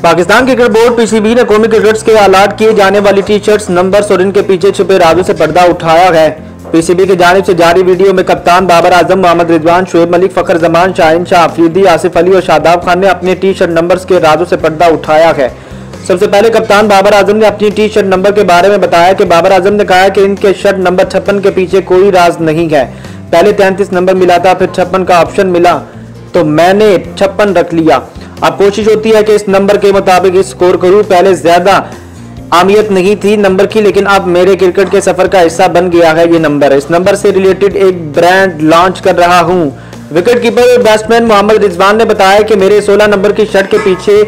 Pakistan cricket board PCB ने कौमी crickets के अलाट किए जाने वाली टी शर्ट्स, नंबर्स और इनके पीछे छुपे राजों से पर्दा उठाया है। पीसीबी की जानिब से जारी वीडियो में कप्तान बाबर आजम, मोहम्मद रिजवान, शुएब मलिक, फखर जमान, शाहीन शाह अफरीदी, आसिफ अली और शादाब खान ने अपने टी शर्ट नंबर्स के राजों से पर्दा उठाया है। सबसे पहले कप्तान बाबर आजम ने अपनी टी शर्ट नंबर के बारे में बताया कि बाबर आजम ने कहा कि इनके शर्ट नंबर 56 के पीछे कोई राज नहीं है। पहले 33 नंबर मिला था, फिर 56 का ऑप्शन मिला तो मैंने 56 रख लिया। अब कोशिश होती है कि इस नंबर के मुताबिक स्कोर करूं। पहले ज्यादा अहमियत नहीं थी नंबर की, लेकिन अब मेरे क्रिकेट के सफर का हिस्सा बन गया है ये नंबर। इस नंबर से रिलेटेड एक ब्रांड लॉन्च कर रहा हूं। विकेट कीपर और बैट्समैन मोहम्मद रिजवान ने बताया कि मेरे 16 नंबर की शर्ट के पीछे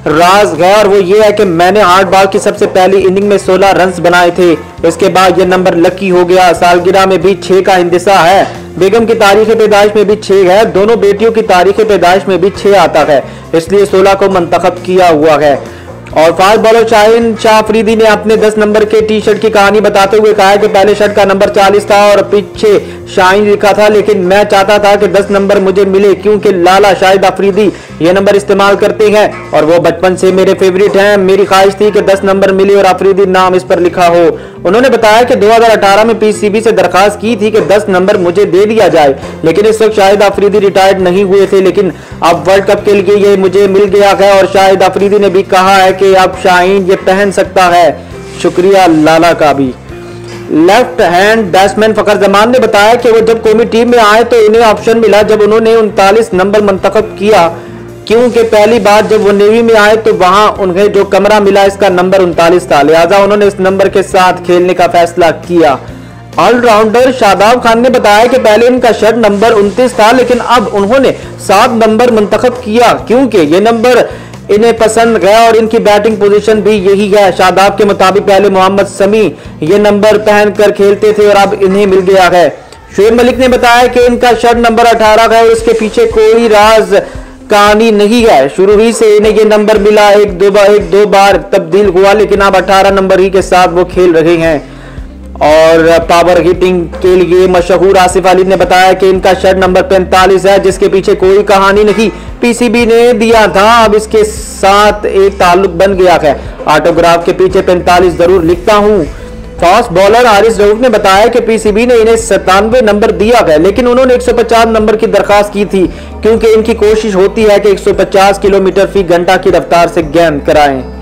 राज है और वो ये है कि मैंने 8 बॉल की सबसे पहली इनिंग में 16 रन्स बनाए थे। इसके बाद ये नंबर लकी हो गया। सालगिरह में भी 6 का हिंदिसा है। बेगम की तारीख पैदाइश में भी 6 है। दोनों बेटियों की तारीख पैदाइश में भी 6 आता है, इसलिए 16 को मंतखब किया हुआ है। और फास्ट बॉलर शाहीन शाह अफरीदी ने अपने 10 नंबर के टी शर्ट की कहानी बताते हुए कहा कि पहले शर्ट का नंबर 40 था और पीछे शाहीन लिखा था, लेकिन मैं चाहता था कि 10 नंबर मुझे मिले क्योंकि लाला शाहिद अफरीदी ये नंबर इस्तेमाल करते हैं और वो बचपन से मेरे फेवरेट हैं। मेरी ख्वाहिश थी कि 10 नंबर मिले और अफरीदी नाम इस पर लिखा हो। उन्होंने बताया कि 2018 में पीसीबी से दरखास्त की थी कि 10 नंबर मुझे दे दिया जाए, लेकिन इस वक्त शाहिद अफरीदी रिटायर्ड नहीं हुए थे, लेकिन अब वर्ल्ड कप के लिए ये मुझे मिल गया है। और शाहिद अफरीदी ने भी कहा है कि अब शाहीन ये पहन सकता है। शुक्रिया लाला का भी। लेफ्ट हैंड बैट्समैन फखर जमान ने बताया कि वो जब कौमी टीम में आए तो उन्हें ऑप्शन मिला जब उन्होंने 39 नंबर मंतखब किया, क्योंकि पहली बार जब वो नेवी में आए तो वहां उन्हें जो कमरा मिला इसका नंबर 39 था, लिहाजा उन्होंने इस नंबर के साथ खेलने का फैसला किया। ऑलराउंडर शादाब खान ने बताया कि पहले इनका शर्ट नंबर 29 था, लेकिन अब उन्होंने 7 नंबर मंतखब किया क्योंकि ये नंबर इन्हें पसंद गया और इनकी बैटिंग पोजीशन भी यही है। शादाब के मुताबिक पहले मोहम्मद समी ये नंबर पहनकर खेलते थे और अब इन्हें मिल गया है। शुएब मलिक ने बताया कि इनका शर्ट नंबर 18 है और इसके पीछे कोई राज कहानी नहीं है। शुरू ही से इन्हें ये नंबर मिला, एक दो बार तब्दील हुआ, लेकिन अब 18 नंबर ही के साथ वो खेल रहे हैं। और पावर हिटिंग के लिए मशहूर आसिफ अली ने बताया कि इनका शर्ट नंबर 45 है, जिसके पीछे कोई कहानी नहीं, पीसीबी ने दिया था, अब इसके साथ एक ताल्लुक बन गया है। ऑटोग्राफ के पीछे 45 जरूर लिखता हूं। फास्ट बॉलर हारिस रऊफ ने बताया कि पीसीबी ने इन्हें 97 नंबर दिया है, लेकिन उन्होंने 150 नंबर की दरखास्त की थी क्योंकि इनकी कोशिश होती है कि 150 किलोमीटर फी घंटा की रफ्तार से गेंद कराएं।